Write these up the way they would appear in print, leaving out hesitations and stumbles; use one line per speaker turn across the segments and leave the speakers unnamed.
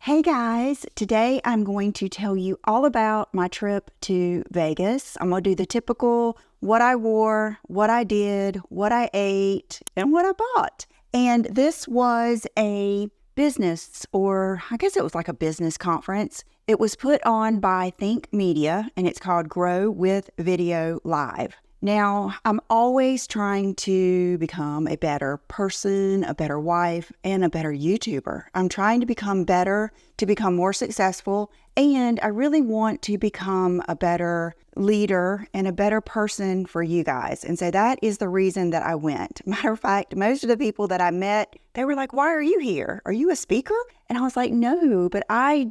Hey guys, today I'm going to tell you all about my trip to Vegas. I'm going to do the typical what I wore, what I did, what I ate, and what I bought. And this was a business, or I guess it was like a business conference. It was put on by Think Media, and it's called Grow with Video Live. Now, I'm always trying to become a better person, a better wife, and a better YouTuber. I'm trying to become better, to become more successful, and I really want to become a better leader and a better person for you guys. And so that is the reason that I went. Matter of fact, most of the people that I met, they were like, "Why are you here? Are you a speaker?" And I was like, "No, but I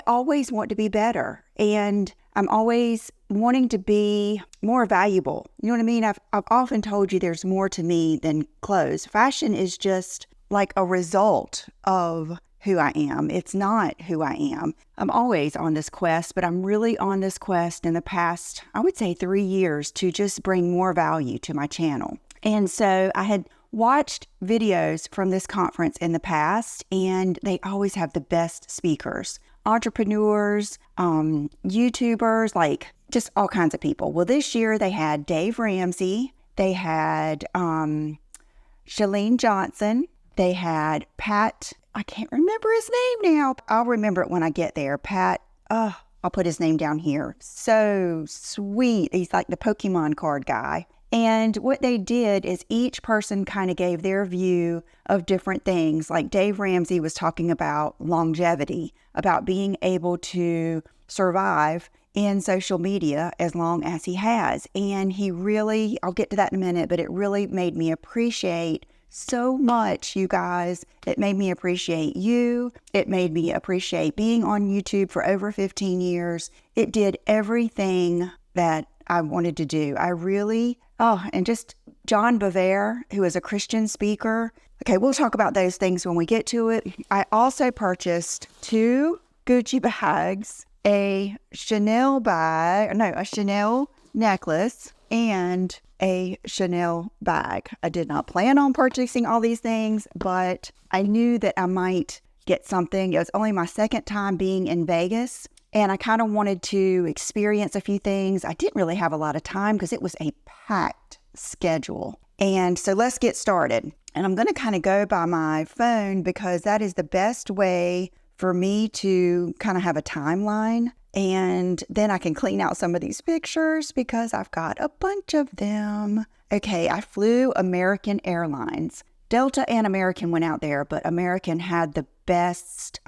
always want to be better. And I'm always wanting to be more valuable." You know what I mean? I've often told you there's more to me than clothes. Fashion is just like a result of who I am. It's not who I am. I'm always on this quest, but I'm really on this quest in the past, I would say 3 years, to just bring more value to my channel. And so I had watched videos from this conference in the past, and they always have the best speakers, entrepreneurs, YouTubers, like just all kinds of people. Well, this year they had Dave Ramsey, they had Chalene Johnson, they had Pat, I can't remember his name now. I'll remember it when I get there. Pat, I'll put his name down here. So sweet. He's like the Pokemon card guy. And what they did is each person kind of gave their view of different things. Like Dave Ramsey was talking about longevity, about being able to survive in social media as long as he has. And he really, I'll get to that in a minute, but it really made me appreciate so much, you guys. It made me appreciate you. It made me appreciate being on YouTube for over 15 years. It did everything that I wanted to do. I really, and just John Bevere, who is a Christian speaker. Okay, we'll talk about those things when we get to it. I also purchased 2 Gucci bags, a Chanel necklace, and a Chanel bag. I did not plan on purchasing all these things, but I knew that I might get something. It was only my second time being in Vegas, and I kind of wanted to experience a few things. I didn't really have a lot of time because it was a packed schedule. And so let's get started. And I'm going to kind of go by my phone because that is the best way for me to kind of have a timeline. And then I can clean out some of these pictures because I've got a bunch of them. Okay, I flew American Airlines. Delta and American went out there, but American had the best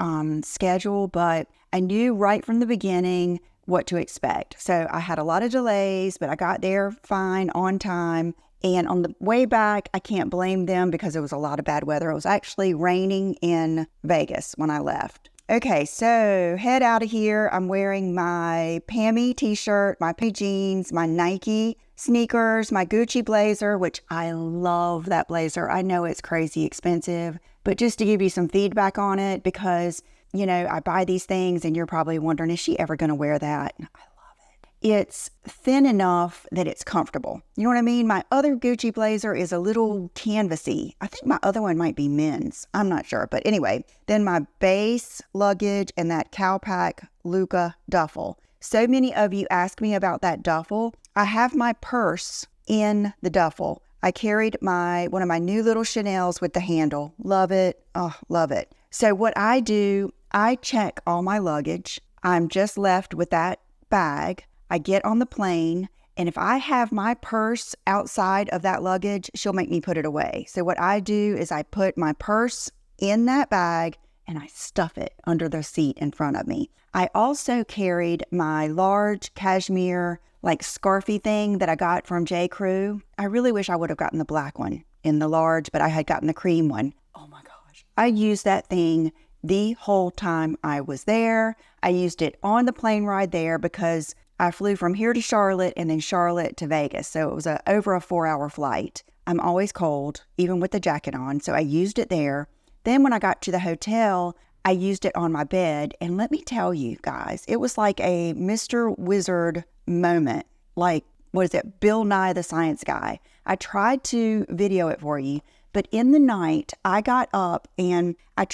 schedule, but I knew right from the beginning what to expect. So I had a lot of delays, but I got there fine, on time. And on the way back, I can't blame them because it was a lot of bad weather. It was actually raining in Vegas when I left. Okay, so head out of here. I'm wearing my Pammy t-shirt, my P jeans, my Nike sneakers, my Gucci blazer, which I love that blazer. I know it's crazy expensive, but just to give you some feedback on it, because, you know, I buy these things and you're probably wondering, is she ever going to wear that? I love it. It's thin enough that it's comfortable. You know what I mean? My other Gucci blazer is a little canvasy. I think my other one might be men's. I'm not sure. But anyway, then my base luggage and that Cowpack Luca duffel. So many of you ask me about that duffel. I have my purse in the duffel. I carried one of my new little Chanels with the handle. Love it. Oh, love it. So what I do, I check all my luggage. I'm just left with that bag. I get on the plane, and if I have my purse outside of that luggage, she'll make me put it away. So what I do is I put my purse in that bag and I stuff it under the seat in front of me. I also carried my large cashmere like scarfy thing that I got from J. Crew. I really wish I would have gotten the black one in the large, but I had gotten the cream one. Oh my gosh. I used that thing the whole time I was there. I used it on the plane ride there because I flew from here to Charlotte and then Charlotte to Vegas. So it was over a 4-hour flight. I'm always cold, even with the jacket on. So I used it there. Then when I got to the hotel, I used it on my bed. And let me tell you guys, it was like a Mr. Wizard moment. Like, what is it? Bill Nye the Science Guy. I tried to video it for you, but in the night, I got up and I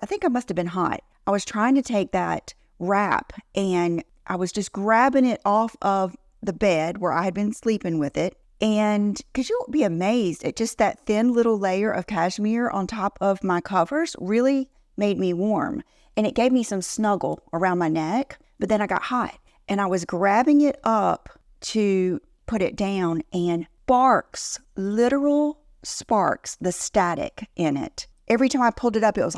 think I must have been hot. I was trying to take that wrap and I was just grabbing it off of the bed where I had been sleeping with it. And because you'll be amazed at just that thin little layer of cashmere on top of my covers really made me warm. And it gave me some snuggle around my neck, but then I got hot and I was grabbing it up to put it down and sparks, literal sparks, the static in it. Every time I pulled it up, it was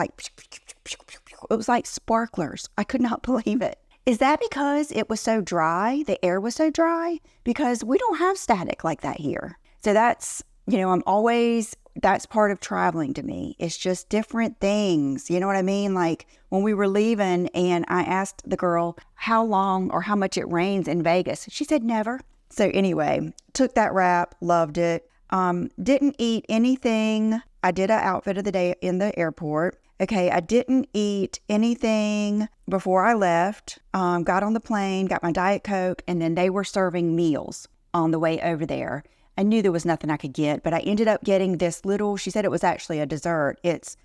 like sparklers. I could not believe it. Is that because it was so dry? The air was so dry? Because we don't have static like that here. So that's, that's part of traveling to me. It's just different things. You know what I mean? Like when we were leaving and I asked the girl how long or how much it rains in Vegas. She said never. So anyway, took that wrap, loved it. Didn't eat anything. I did an outfit of the day in the airport. Okay, I didn't eat anything before I left. Got on the plane, got my Diet Coke, and then they were serving meals on the way over there. I knew there was nothing I could get, but I ended up getting this little, she said it was actually a dessert. It's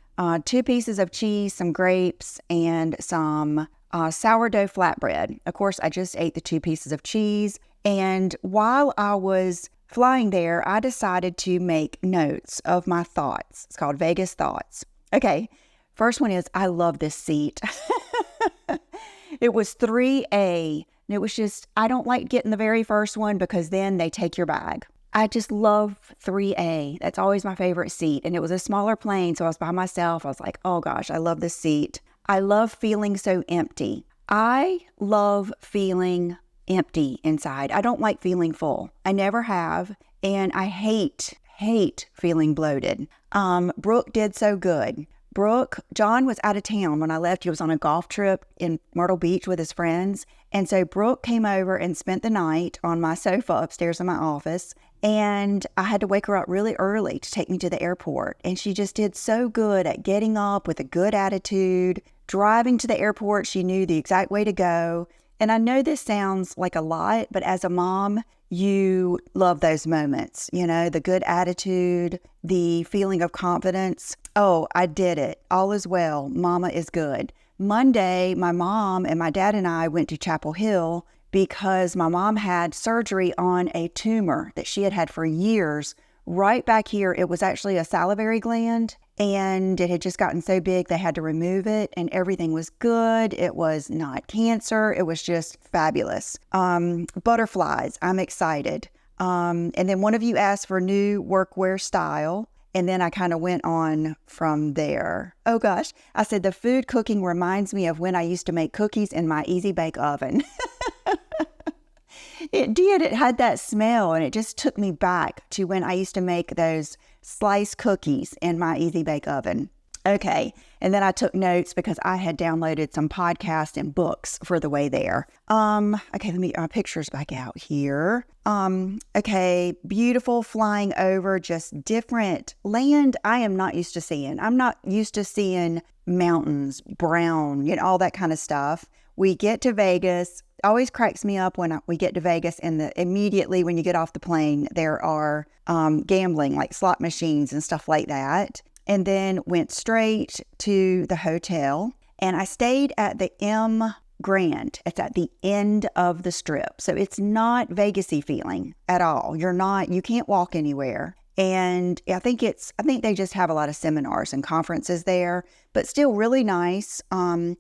2 pieces of cheese, some grapes, and some sourdough flatbread. Of course, I just ate the 2 pieces of cheese. And while I was flying there, I decided to make notes of my thoughts. It's called Vegas Thoughts. Okay. First one is, I love this seat. It was 3A. And it was just, I don't like getting the very first one because then they take your bag. I just love 3A. That's always my favorite seat. And it was a smaller plane, so I was by myself. I was like, oh gosh, I love this seat. I love feeling so empty. I love feeling empty inside. I don't like feeling full. I never have. And I hate feeling bloated. Brooke did so good. John was out of town when I left. He was on a golf trip in Myrtle Beach with his friends. And so Brooke came over and spent the night on my sofa upstairs in my office. And I had to wake her up really early to take me to the airport. And she just did so good at getting up with a good attitude. Driving to the airport, she knew the exact way to go. And I know this sounds like a lot, but as a mom, you love those moments, the good attitude, the feeling of confidence. Oh, I did it. All is well. Mama is good. Monday, my mom and my dad and I went to Chapel Hill because my mom had surgery on a tumor that she had had for years. Right back here, it was actually a salivary gland, and it had just gotten so big they had to remove it, and everything was good. It was not cancer. It was just fabulous. Butterflies. I'm excited. And then one of you asked for new workwear style, and then I kind of went on from there. Oh gosh. I said the food cooking reminds me of when I used to make cookies in my Easy Bake Oven. It did. It had that smell, and it just took me back to when I used to make those sliced cookies in my Easy Bake Oven. Okay. And then I took notes because I had downloaded some podcasts and books for the way there. Okay, let me, pictures back out here. Okay, beautiful flying over, just different land I am not used to seeing. I'm not used to seeing mountains, brown, all that kind of stuff. We get to Vegas. Always cracks me up when we get to Vegas and immediately when you get off the plane, there are gambling, like slot machines and stuff like that. And then went straight to the hotel, and I stayed at the M Grand. It's at the end of the strip. So it's not Vegas-y feeling at all. You can't walk anywhere. And I think they just have a lot of seminars and conferences there, but still really nice. And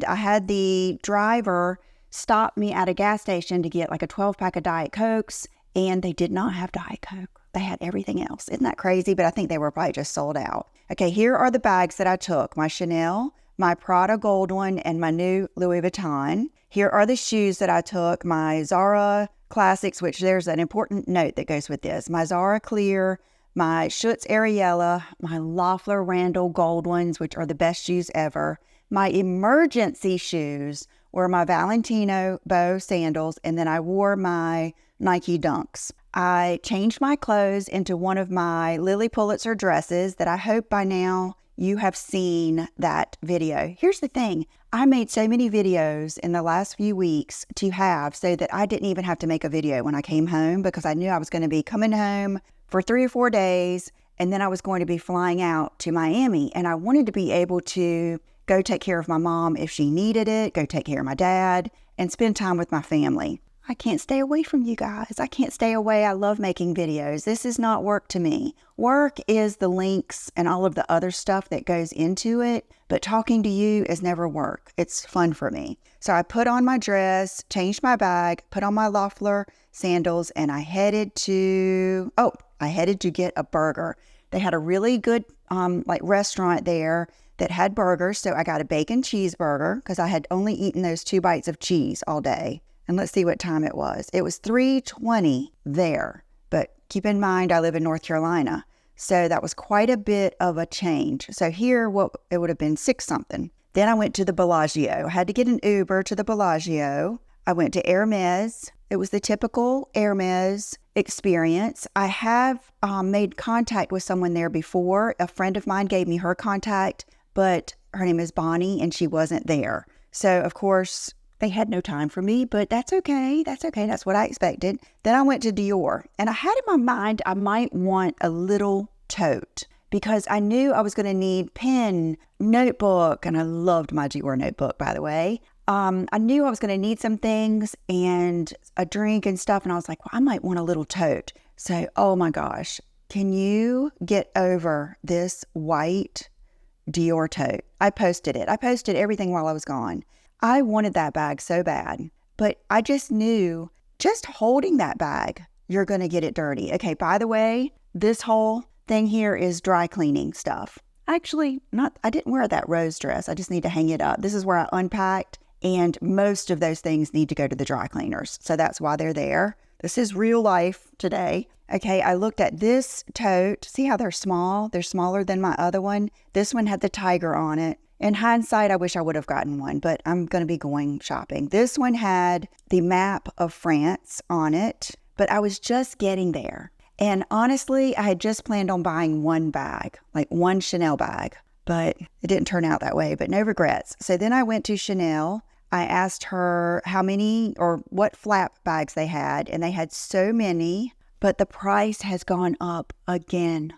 I had the driver stop me at a gas station to get like a 12-pack of Diet Cokes, and they did not have Diet Coke. They had everything else. Isn't that crazy? But I think they were probably just sold out. Okay, here are the bags that I took. My Chanel, my Prada gold one, and my new Louis Vuitton. Here are the shoes that I took. My Zara Classics, which there's an important note that goes with this. My Zara Clear, my Schutz Ariella, my Loeffler Randall gold ones, which are the best shoes ever. My emergency shoes were my Valentino bow sandals, and then I wore my Nike Dunks. I changed my clothes into one of my Lily Pulitzer dresses that I hope by now you have seen that video. Here's the thing. I made so many videos in the last few weeks to have so that I didn't even have to make a video when I came home because I knew I was going to be coming home for 3 or 4 days and then I was going to be flying out to Miami, and I wanted to be able to go take care of my mom if she needed it, go take care of my dad, and spend time with my family. I can't stay away from you guys. I can't stay away. I love making videos. This is not work to me. Work is the links and all of the other stuff that goes into it, but talking to you is never work. It's fun for me. So I put on my dress, changed my bag, put on my Loeffler sandals, and I headed to get a burger. They had a really good restaurant there that had burgers. So I got a bacon cheeseburger because I had only eaten those 2 bites of cheese all day. And let's see what time it was. It was 3:20 there. But keep in mind, I live in North Carolina. So that was quite a bit of a change. So here, it would have been 6 something. Then I went to the Bellagio. I had to get an Uber to the Bellagio. I went to Hermes. It was the typical Hermes experience. I have made contact with someone there before. A friend of mine gave me her contact, but her name is Bonnie, and she wasn't there. So, of course, they had no time for me, but that's okay. That's okay. That's what I expected. Then I went to Dior, and I had in my mind I might want a little tote because I knew I was going to need pen, notebook, and I loved my Dior notebook, by the way. I knew I was going to need some things and a drink and stuff, and I was like, well, I might want a little tote. So, oh my gosh, can you get over this white Dior tote? I posted it. I posted everything while I was gone. I wanted that bag so bad, but I just knew just holding that bag, you're going to get it dirty. Okay, by the way, this whole thing here is dry cleaning stuff. Actually, I didn't wear that rose dress. I just need to hang it up. This is where I unpacked, and most of those things need to go to the dry cleaners. So that's why they're there. This is real life today. Okay, I looked at this tote. See how they're small? They're smaller than my other one. This one had the tiger on it. In hindsight, I wish I would have gotten one, but I'm going to be going shopping. This one had the map of France on it, but I was just getting there. And honestly, I had just planned on buying one bag, like one Chanel bag, but it didn't turn out that way, but no regrets. So then I went to Chanel. I asked her how many or what flap bags they had, and they had so many, but the price has gone up again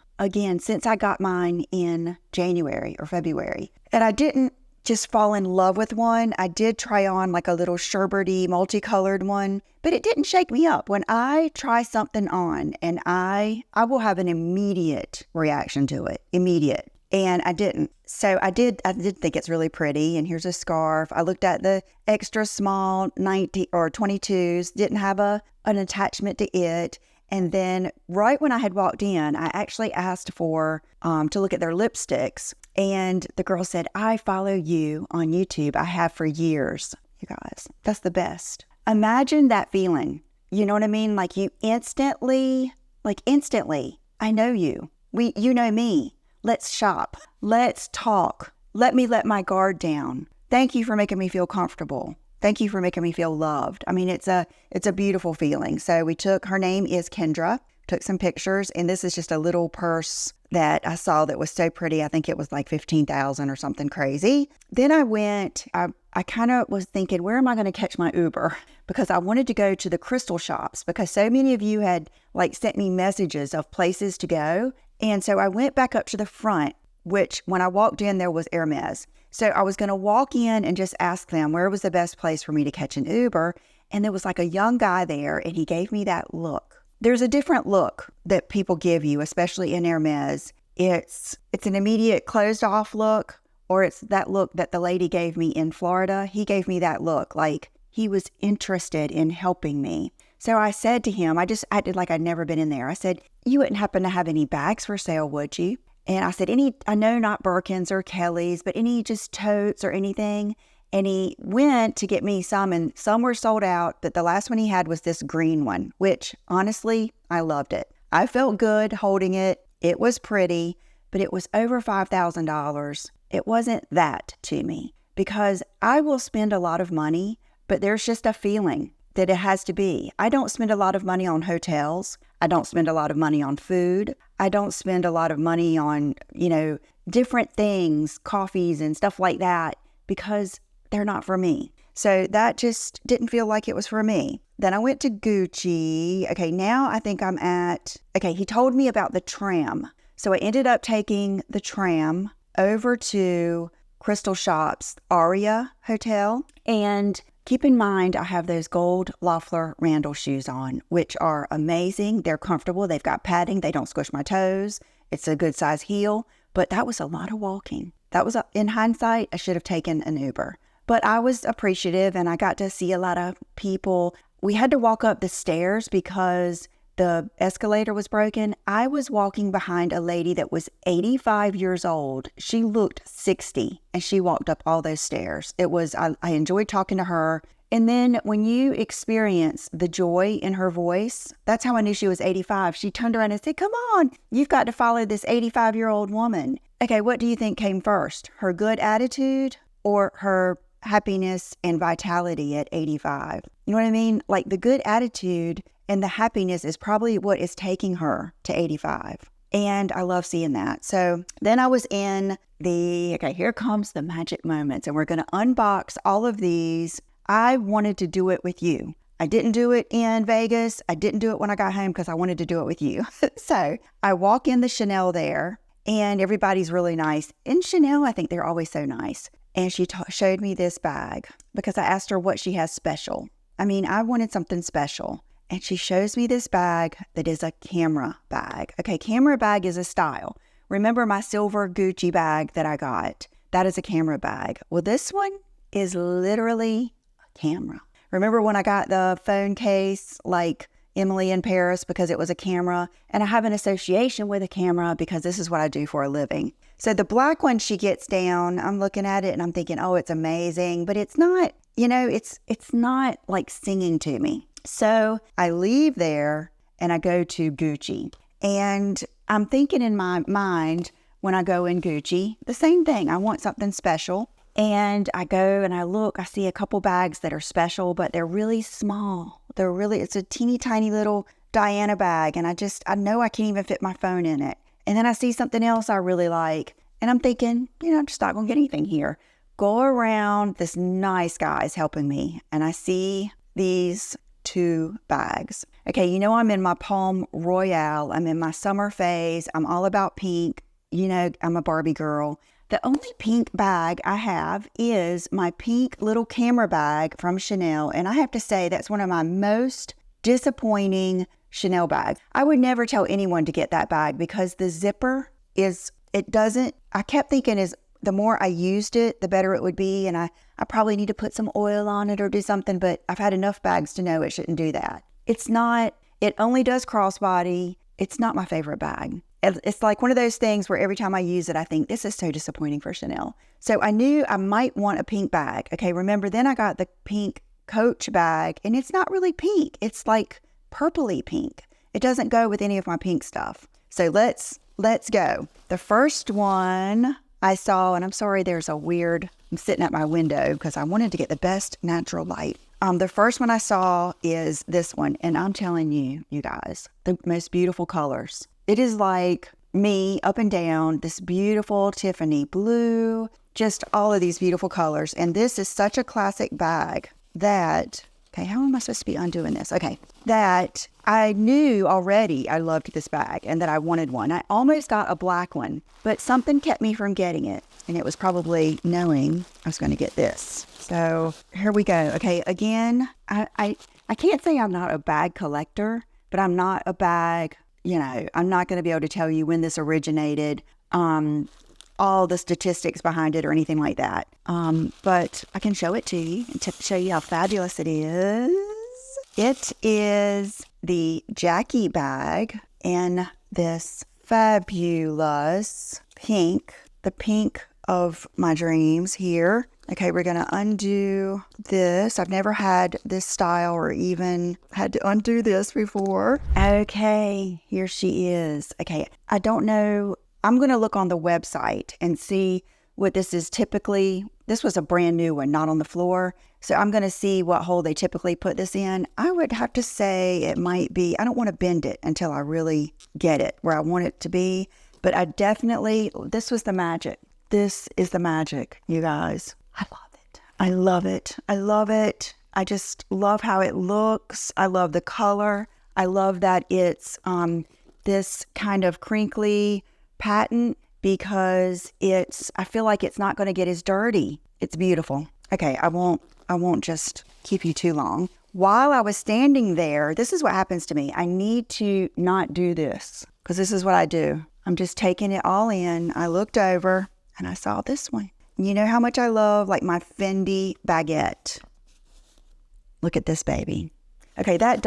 since I got mine in January or February. And I didn't just fall in love with one. I did try on like a little sherbety multicolored one, but it didn't shake me up. When I try something on, and I will have an immediate reaction to it, immediate. And I didn't. So I did think it's really pretty. And here's a scarf. I looked at the extra small 90 or 22s, didn't have an attachment to it. And then right when I had walked in, I actually asked for to look at their lipsticks. And the girl said, I follow you on YouTube. I have for years. You guys, that's the best. Imagine that feeling. You know what I mean? Like you instantly, I know you. You know me. Let's shop. Let's talk. Let me let my guard down. Thank you for making me feel comfortable. Thank you for making me feel loved. I mean, it's a beautiful feeling. So her name is Kendra, took some pictures, and this is just a little purse that I saw that was so pretty. I think it was like $15,000 or something crazy. Then I kind of was thinking, where am I going to catch my Uber? Because I wanted to go to the crystal shops because so many of you had sent me messages of places to go. And so I went back up to the front, which when I walked in, there was Hermes. So I was going to walk in and just ask them where was the best place for me to catch an Uber. And there was like a young guy there, and he gave me that look. There's a different look that people give you, especially in Hermes. It's an immediate closed off look, or it's that look that the lady gave me in Florida. He gave me that look like he was interested in helping me. So I said to him, I just acted like I'd never been in there. I said, you wouldn't happen to have any bags for sale, would you? And I said, I know not Birkins or Kellys, but any just totes or anything. And he went to get me some, and some were sold out, but the last one he had was this green one, which honestly, I loved it. I felt good holding it. It was pretty, but it was over $5,000. It wasn't that to me because I will spend a lot of money, but there's just a feeling that it has to be. I don't spend a lot of money on hotels. I don't spend a lot of money on food. I don't spend a lot of money on, different things, coffees and stuff like that, because they're not for me. So that just didn't feel like it was for me. Then I went to Gucci. Okay, now I think he told me about the tram. So I ended up taking the tram over to Crystal Shop's Aria Hotel. And keep in mind, I have those gold Loeffler Randall shoes on, which are amazing. They're comfortable. They've got padding. They don't squish my toes. It's a good size heel. But that was a lot of walking. That was, in hindsight, I should have taken an Uber. But I was appreciative, and I got to see a lot of people. We had to walk up the stairs because the escalator was broken. I was walking behind a lady that was 85 years old. She looked 60, and she walked up all those stairs. I enjoyed talking to her. And then when you experience the joy in her voice, that's how I knew she was 85. She turned around and said, come on, you've got to follow this 85-year-old woman. Okay, what do you think came first? Her good attitude or her happiness and vitality at 85? You know what I mean? Like the good attitude and the happiness is probably what is taking her to 85. And I love seeing that. So then I was in okay, here comes the magic moments. And we're going to unbox all of these. I wanted to do it with you. I didn't do it in Vegas. I didn't do it when I got home because I wanted to do it with you. So I walk in the Chanel there and everybody's really nice. In Chanel, I think they're always so nice. And she showed me this bag because I asked her what she has special. I mean, I wanted something special. And she shows me this bag that is a camera bag. Okay, camera bag is a style. Remember my silver Gucci bag that I got? That is a camera bag. Well, this one is literally a camera. Remember when I got the phone case like Emily in Paris because it was a camera? And I have an association with a camera because this is what I do for a living. So the black one she gets down, I'm looking at it and I'm thinking, oh, it's amazing. But it's not, it's not like singing to me. So I leave there and I go to Gucci. And I'm thinking in my mind when I go in Gucci, the same thing. I want something special. And I go and I look, I see a couple bags that are special, but they're really small. It's a teeny tiny little Diana bag. And I know I can't even fit my phone in it. And then I see something else I really like. And I'm thinking, I'm just not going to get anything here. Go around, this nice guy is helping me. And I see these 2 bags. Okay, I'm in my Palm Royale. I'm in my summer phase. I'm all about pink. I'm a Barbie girl. The only pink bag I have is my pink little camera bag from Chanel. And I have to say that's one of my most disappointing Chanel bags. I would never tell anyone to get that bag because the zipper I kept thinking the more I used it, the better it would be. And I probably need to put some oil on it or do something, but I've had enough bags to know it shouldn't do that. It only does crossbody. It's not my favorite bag. It's like one of those things where every time I use it, I think this is so disappointing for Chanel. So I knew I might want a pink bag. Okay, remember then I got the pink Coach bag and it's not really pink. It's like purpley pink. It doesn't go with any of my pink stuff. So let's go. The first one I saw, and I'm sorry I'm sitting at my window because I wanted to get the best natural light. The first one I saw is this one, and I'm telling you, you guys, the most beautiful colors. It is like me up and down, this beautiful Tiffany blue, just all of these beautiful colors. And this is such a classic bag that, okay, how am I supposed to be undoing this? Okay, that I knew already I loved this bag and that I wanted one. I almost got a black one, but something kept me from getting it. And it was probably knowing I was going to get this. So here we go. Okay, again, I can't say I'm not a bag collector, but I'm not a bag, I'm not going to be able to tell you when this originated, all the statistics behind it or anything like that. But I can show it to you and show you how fabulous it is. It is the Jackie bag in this fabulous pink, the pink of my dreams here. Okay, we're going to undo this. I've never had this style or even had to undo this before. Okay, here she is. Okay, I don't know. I'm going to look on the website and see what this is typically. This was a brand new one, not on the floor. So I'm going to see what hole they typically put this in. I would have to say it might be, I don't want to bend it until I really get it where I want it to be. But this was the magic. This is the magic, you guys. I love it. I love it. I love it. I just love how it looks. I love the color. I love that it's this kind of crinkly patent because I feel like it's not going to get as dirty. It's beautiful. Okay, I won't just keep you too long. While I was standing there, this is what happens to me. I need to not do this because this is what I do. I'm just taking it all in. I looked over and I saw this one. You know how much I love like my Fendi baguette. Look at this baby. Okay, that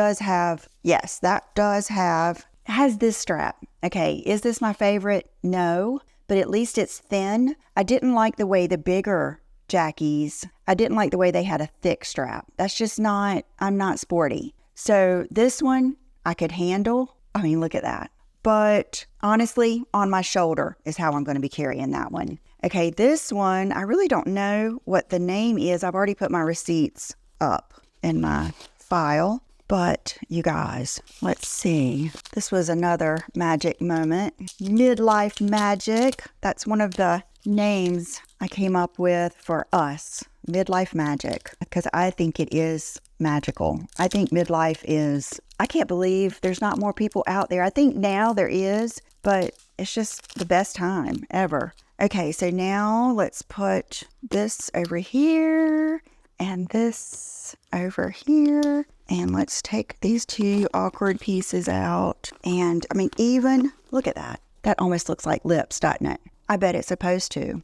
has this strap. Okay, is this my favorite? No, but at least it's thin. I didn't like the way the bigger Jackies, I didn't like the way they had a thick strap. That's just I'm not sporty. So this one I could handle. I mean, look at that. But honestly, on my shoulder is how I'm going to be carrying that one. Okay, this one, I really don't know what the name is. I've already put my receipts up in my file. But you guys, let's see. This was another magic moment. Midlife magic. That's one of the names I came up with for us. Midlife magic. Because I think it is magical. I think midlife is, I can't believe there's not more people out there. I think now there is, but it's just the best time ever. Okay, so now let's put this over here and this over here. And let's take these two awkward pieces out. And I mean, even, look at that. That almost looks like lips, doesn't it? I bet it's supposed to.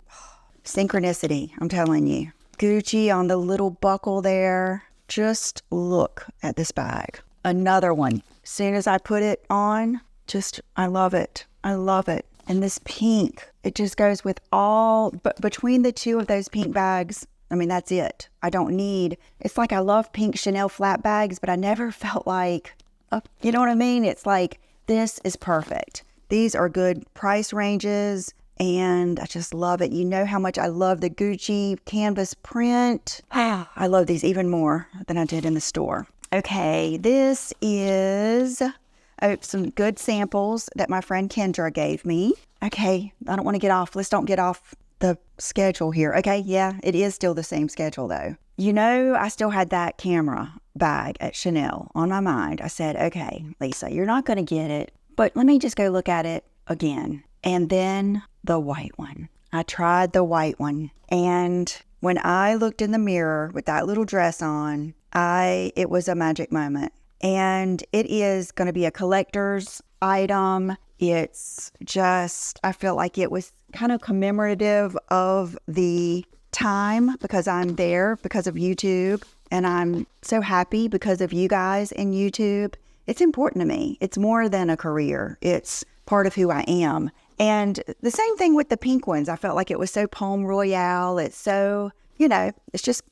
Synchronicity, I'm telling you. Gucci on the little buckle there. Just look at this bag. Another one. As soon as I put it on, I love it. I love it. And this pink, it just goes with but between the two of those pink bags, I mean, that's it. I don't need, it's like I love pink Chanel flat bags, but I never felt like, you know what I mean? It's like, this is perfect. These are good price ranges, and I just love it. You know how much I love the Gucci canvas print. I love these even more than I did in the store. Okay, this is some good samples that my friend Kendra gave me. Okay, I don't want to get off. Let's don't get off the schedule here. Okay, yeah, it is still the same schedule though. You know, I still had that camera bag at Chanel on my mind. I said, okay, Lisa, you're not going to get it, but let me just go look at it again. And then the white one. I tried the white one. And when I looked in the mirror with that little dress on, it was a magic moment. And it is going to be a collector's item. It's just, I feel like it was kind of commemorative of the time because I'm there because of YouTube, and I'm so happy because of you guys in YouTube. It's important to me. It's more than a career. It's part of who I am. And the same thing with the pink ones. I felt like it was so Palm Royale. It's so, it's just,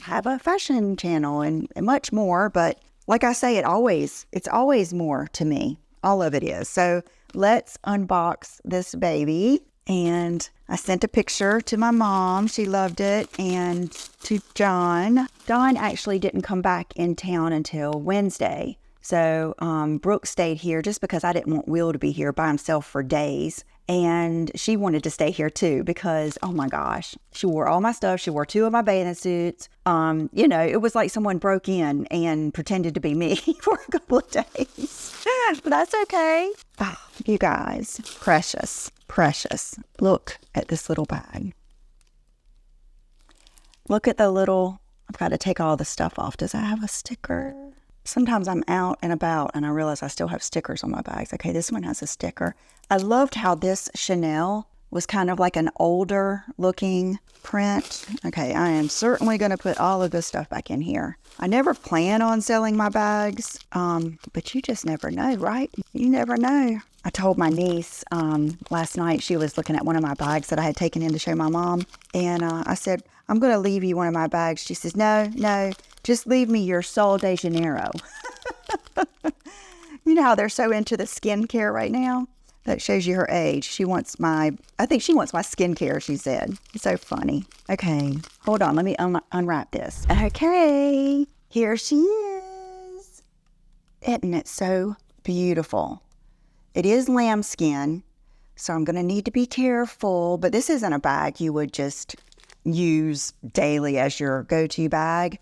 have a fashion channel and much more. But like I say, it's always more to me. All of it is. So let's unbox this baby. And I sent a picture to my mom. She loved it. And to John. Don actually didn't come back in town until Wednesday. So Brooke stayed here just because I didn't want Will to be here by himself for days. And she wanted to stay here too because, oh my gosh, she wore all my stuff. She wore 2 of my bathing suits. It was like someone broke in and pretended to be me for a couple of days. But that's okay. Oh, you guys, precious, precious. Look at this little bag. Look at I've got to take all the stuff off. Does it have a sticker? Sometimes I'm out and about and I realize I still have stickers on my bags. Okay, this one has a sticker. I loved how this Chanel was kind of like an older looking print. Okay, I am certainly going to put all of this stuff back in here. I never plan on selling my bags, but you just never know, right? You never know. I told my niece last night, she was looking at one of my bags that I had taken in to show my mom. And I said, I'm going to leave you one of my bags. She says, no, just leave me your Sol de Janeiro. You know how they're so into the skincare right now? That shows you her age. I think she wants my skincare, she said. It's so funny. Okay, hold on. Let me unwrap this. Okay, here she is. Isn't it so beautiful? It is lambskin, so I'm going to need to be careful. But this isn't a bag you would just use daily as your go-to bag.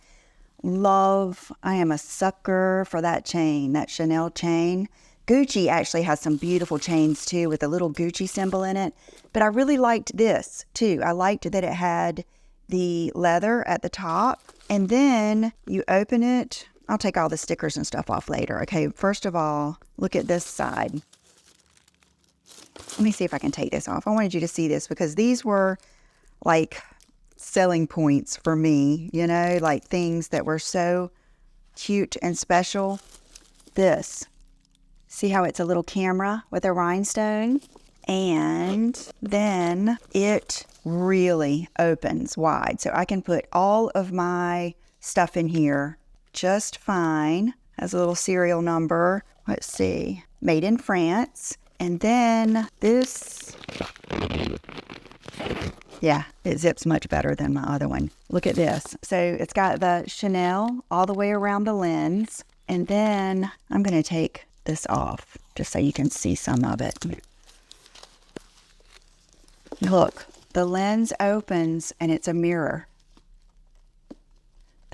I am a sucker for that chain, that Chanel chain. Gucci actually has some beautiful chains too with a little Gucci symbol in it. But I really liked this too. I liked that it had the leather at the top. And then you open it. I'll take all the stickers and stuff off later. Okay, first of all, look at this side. Let me see if I can take this off. I wanted you to see this because these were like selling points for me, you know, like things that were so cute and special. This. See how it's a little camera with a rhinestone? And then it really opens wide. So I can put all of my stuff in here just fine. Has a little serial number. Let's see. Made in France. And then this. Yeah, it zips much better than my other one. Look at this. So it's got the Chanel all the way around the lens. And then I'm going to take this off just so you can see some of it. Look, the lens opens and it's a mirror.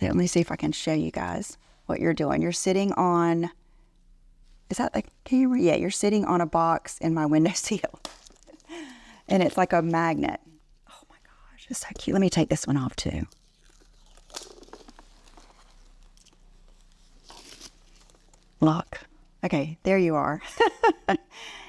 Let me see if I can show you guys what you're doing. You're sitting on, is that the camera? Yeah, you're sitting on a box in my windowsill. And it's like a magnet. Oh my gosh, it's so cute. Let me take this one off too. Look. Okay, there you are.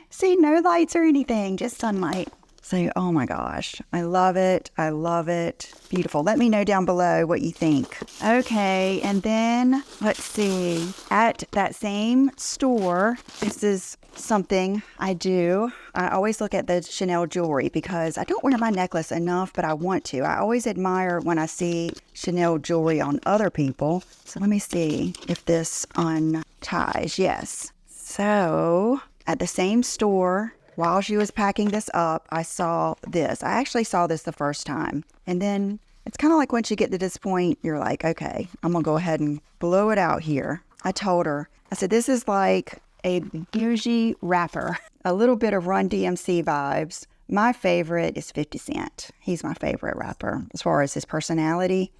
See, no lights or anything, just sunlight. So, oh my gosh, I love it. I love it. Beautiful. Let me know down below what you think. Okay, and then let's see. At that same store, this is something I do. I always look at the Chanel jewelry because I don't wear my necklace enough, but I want to. I always admire when I see Chanel jewelry on other people. So let me see if this unties. Yes. So at the same store, while she was packing this up, I saw this. I actually saw this the first time. And then it's kind of like once you get to this point, you're like, okay, I'm going to go ahead and blow it out here. I told her, I said, this is like a bougie rapper. A little bit of Run DMC vibes. My favorite is 50 Cent. He's my favorite rapper as far as his personality.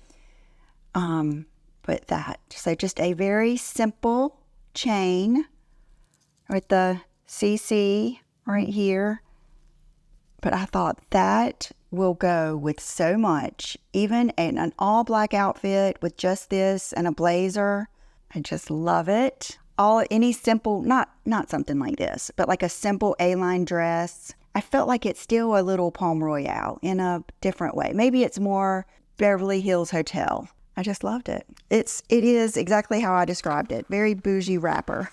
But that. So just a very simple chain with the CC right here. But I thought that will go with so much. Even in an all black outfit with just this and a blazer. I just love it. Any simple, not something like this, but like a simple A-line dress. I felt like it's still a little Palm Royale in a different way. Maybe it's more Beverly Hills Hotel. I just loved it. It is exactly how I described it. Very bougie rapper.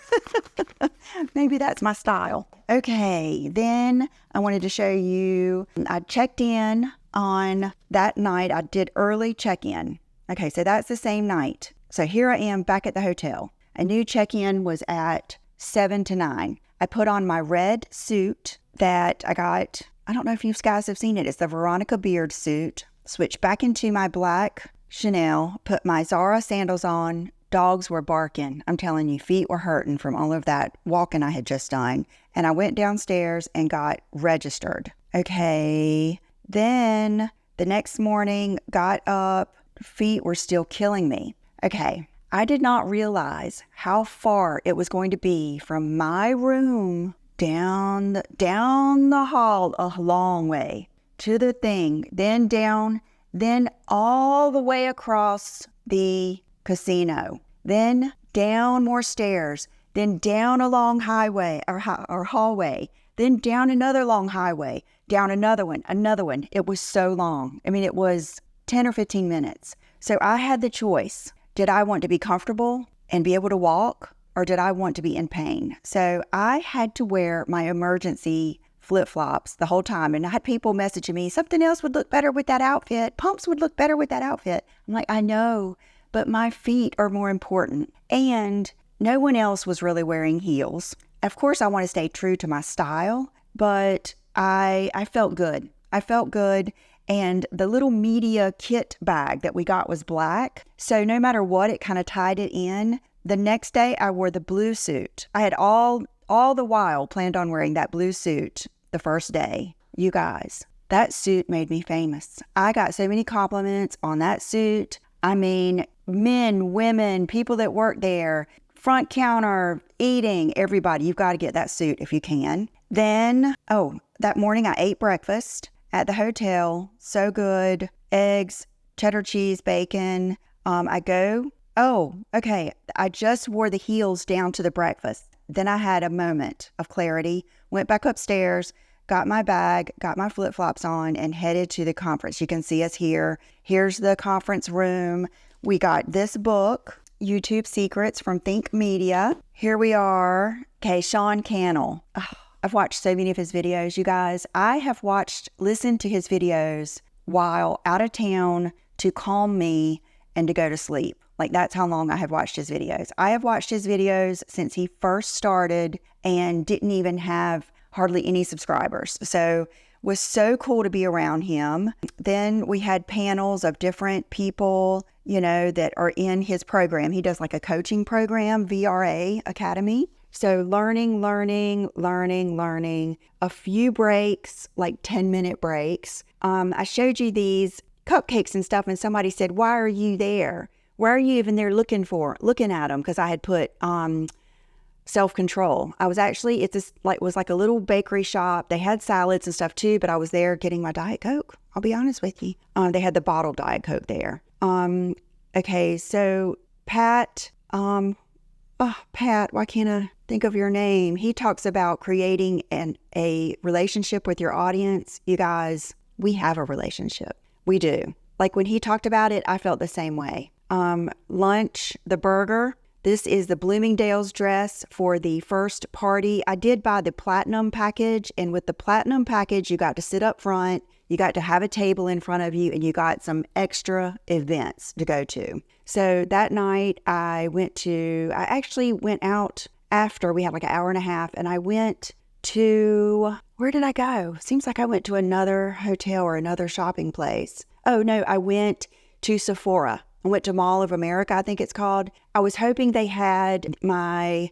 Maybe that's my style. Okay, then I wanted to show you, I checked in on that night. I did early check-in. Okay, so that's the same night. So here I am back at the hotel. A new check-in was at 7 to 9. I put on my red suit that I got. I don't know if you guys have seen it. It's the Veronica Beard suit. Switched back into my black Chanel. Put my Zara sandals on. Dogs were barking. I'm telling you, feet were hurting from all of that walking I had just done. And I went downstairs and got registered. Okay. Then the next morning, got up. Feet were still killing me. Okay. I did not realize how far it was going to be from my room down the hall a long way to the thing, then down, then all the way across the casino, then down more stairs, then down a long highway or hallway, then down another long highway, down another one. It was so long. I mean, it was 10 or 15 minutes. So I had the choice. Did I want to be comfortable and be able to walk, or did I want to be in pain? So I had to wear my emergency flip-flops the whole time. And I had people messaging me, something else would look better with that outfit. Pumps would look better with that outfit. I'm like, I know, but my feet are more important. And no one else was really wearing heels. Of course, I want to stay true to my style, but I felt good. I felt good. And the little media kit bag that we got was black. So no matter what, it kind of tied it in. The next day, I wore the blue suit. I had all the while planned on wearing that blue suit the first day. You guys, that suit made me famous. I got so many compliments on that suit. I mean, men, women, people that work there, front counter, eating, everybody. You've got to get that suit if you can. Then, that morning I ate breakfast at the hotel. So good. Eggs, cheddar cheese, bacon. I just wore the heels down to the breakfast. Then I had a moment of clarity, went back upstairs, got my bag, got my flip-flops on, and headed to the conference. You can see us here. Here's the conference room. We got this book, YouTube Secrets from Think Media. Here we are. Okay, Sean Cannell. Oh, I've watched so many of his videos, you guys. I have listened to his videos while out of town to calm me and to go to sleep. Like, that's how long I have watched his videos. I have watched his videos since he first started and didn't even have hardly any subscribers. So was so cool to be around him. Then we had panels of different people, that are in his program. He does like a coaching program, VRA Academy. So learning, a few breaks, like 10-minute breaks. I showed you these cupcakes and stuff, and somebody said, why are you there? Why are you even there looking at them? Because I had put self-control. I was actually, it was like a little bakery shop. They had salads and stuff too, but I was there getting my Diet Coke. I'll be honest with you. They had the bottled Diet Coke there. Okay, so Pat, Pat, why can't I think of your name? He talks about creating a relationship with your audience. You guys, we have a relationship. We do. Like when he talked about it, I felt the same way. Lunch, the burger. This is the Bloomingdale's dress for the first party. I did buy the platinum package, and with the platinum package, you got to sit up front, you got to have a table in front of you, and you got some extra events to go to. So that night I actually went out after we had like an hour and a half, and I went to, where did I go? Seems like I went to another hotel or another shopping place. Oh no, I went to Sephora. I went to Mall of America, I think it's called. I was hoping they had my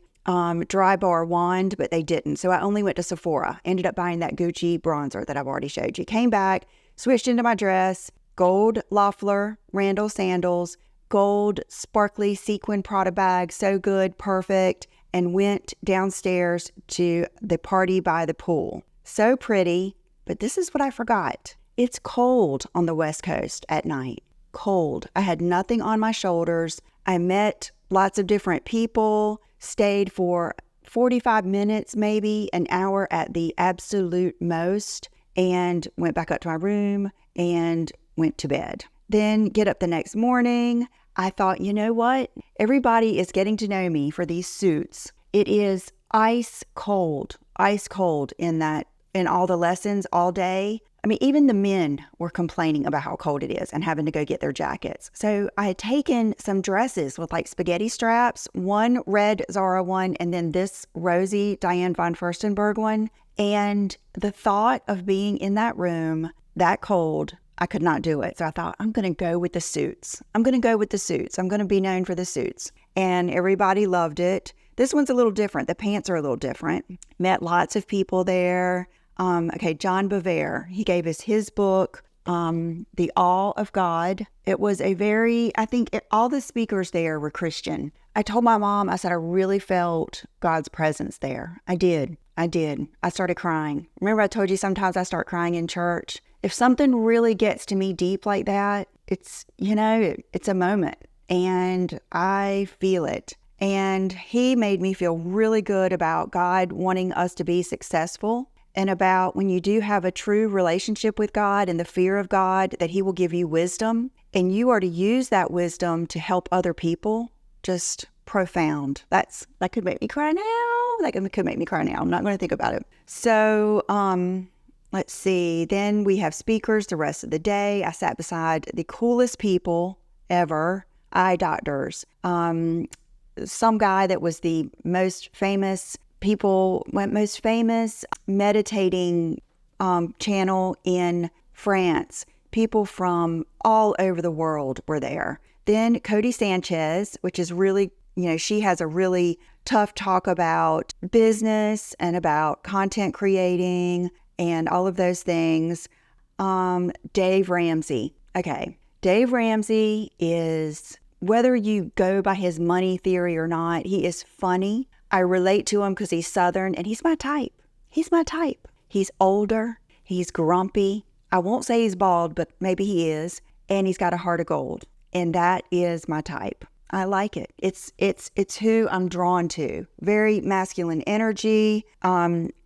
dry bar wand, but they didn't. So I only went to Sephora. Ended up buying that Gucci bronzer that I've already showed you. Came back, switched into my dress, gold Loeffler Randall sandals, gold sparkly sequin Prada bag, so good, perfect, and went downstairs to the party by the pool. So pretty, but this is what I forgot. It's cold on the West Coast at night. Cold. I had nothing on my shoulders. I met lots of different people, stayed for 45 minutes, maybe an hour at the absolute most, and went back up to my room and went to bed. Then get up the next morning. I thought, you know what? Everybody is getting to know me for these suits. It is ice cold in all the lessons all day. I mean, even the men were complaining about how cold it is and having to go get their jackets. So I had taken some dresses with like spaghetti straps, one red Zara one, and then this rosy Diane von Furstenberg one. And the thought of being in that room that cold, I could not do it. So I thought, I'm going to go with the suits. I'm going to be known for the suits. And everybody loved it. This one's a little different. The pants are a little different. Met lots of people there. John Bevere, he gave us his book, The All of God. It was all the speakers there were Christian. I told my mom, I said, I really felt God's presence there. I did. I started crying. Remember I told you sometimes I start crying in church? If something really gets to me deep like that, it's a moment and I feel it. And he made me feel really good about God wanting us to be successful. And about when you do have a true relationship with God and the fear of God, that he will give you wisdom. And you are to use that wisdom to help other people. Just profound. That could make me cry now. That could make me cry now. I'm not going to think about it. So let's see. Then we have speakers the rest of the day. I sat beside the coolest people ever, eye doctors. Some guy that was the most famous meditating channel in France. People from all over the world were there. Then Cody Sanchez, which is really, she has a really tough talk about business and about content creating and all of those things. Dave Ramsey. Okay. Dave Ramsey is whether you go by his money theory or not, he is funny. I relate to him because he's Southern and he's my type. He's my type. He's older. He's grumpy. I won't say he's bald, but maybe he is. And he's got a heart of gold. And that is my type. I like it. It's who I'm drawn to. Very masculine energy.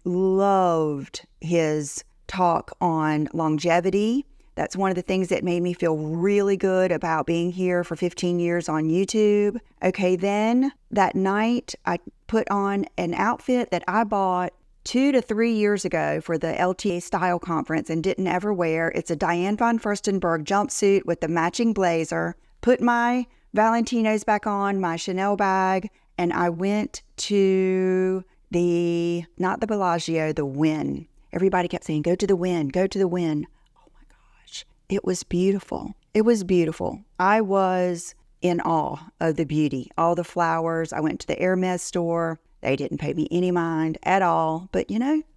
Loved his talk on longevity. That's one of the things that made me feel really good about being here for 15 years on YouTube. Okay, then that night I put on an outfit that I bought 2 to 3 years ago for the LTA style conference and didn't ever wear. It's a Diane von Furstenberg jumpsuit with the matching blazer. Put my Valentinos back on, my Chanel bag, and I went to not the Bellagio, the Wynn. Everybody kept saying, go to the Wynn, go to the Wynn. Oh my gosh, it was beautiful. It was beautiful. I was in awe of the beauty, all the flowers. I went to the Hermes store. They didn't pay me any mind at all. But,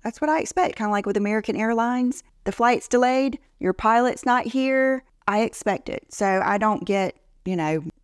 that's what I expect. Kind of like with American Airlines. The flight's delayed. Your pilot's not here. I expect it. So I don't get,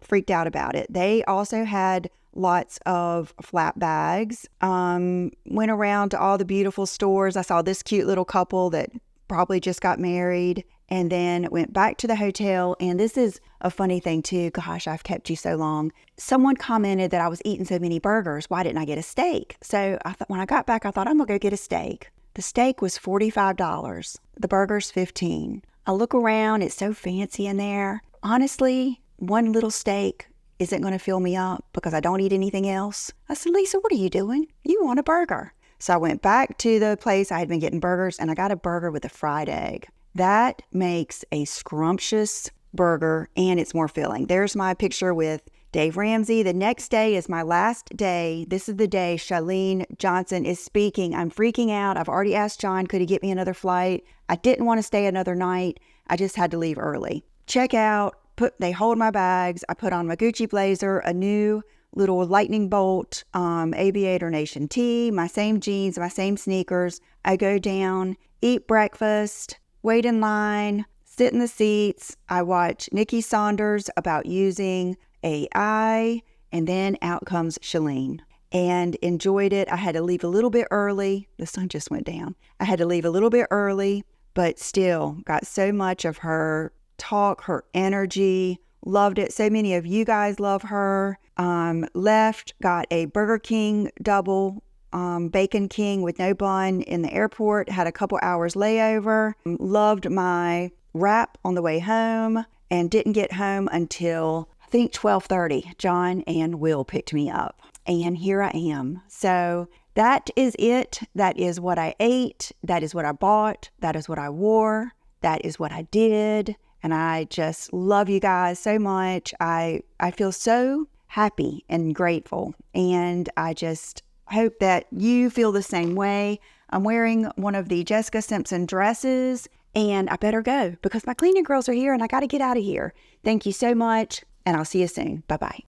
freaked out about it. They also had lots of flap bags. Went around to all the beautiful stores. I saw this cute little couple that probably just got married. And then went back to the hotel. And this is a funny thing too. Gosh, I've kept you so long. Someone commented that I was eating so many burgers. Why didn't I get a steak? So I thought when I got back, I thought I'm going to go get a steak. The steak was $45. The burger's $15. I look around. It's so fancy in there. Honestly, one little steak isn't going to fill me up because I don't eat anything else. I said, Lisa, what are you doing? You want a burger. So I went back to the place I had been getting burgers and I got a burger with a fried egg. That makes a scrumptious burger and it's more filling. There's my picture with Dave Ramsey. The next day is my last day. This is the day Chalene Johnson is speaking. I'm freaking out. I've already asked John, could he get me another flight? I didn't want to stay another night. I just had to leave early. Check out. They hold my bags. I put on my Gucci blazer, a new little lightning bolt Aviator Nation tee, my same jeans, my same sneakers. I go down, eat breakfast, wait in line, sit in the seats. I watch Nikki Saunders about using AI, and then out comes Chalene. And enjoyed it. I had to leave a little bit early. The sun just went down. I had to leave a little bit early, but still got so much of her talk, her energy, loved it. So many of you guys love her. Left, got a Burger King double Bacon King with no bun in the airport, had a couple hours layover, loved my wrap on the way home, and didn't get home until I think 12:30. John and Will picked me up, and here I am. So that is it. That is what I ate. That is what I bought. That is what I wore. That is what I did. And I just love you guys so much. I feel so happy and grateful. And I just hope that you feel the same way. I'm wearing one of the Jessica Simpson dresses and I better go because my cleaning girls are here and I got to get out of here. Thank you so much and I'll see you soon. Bye-bye.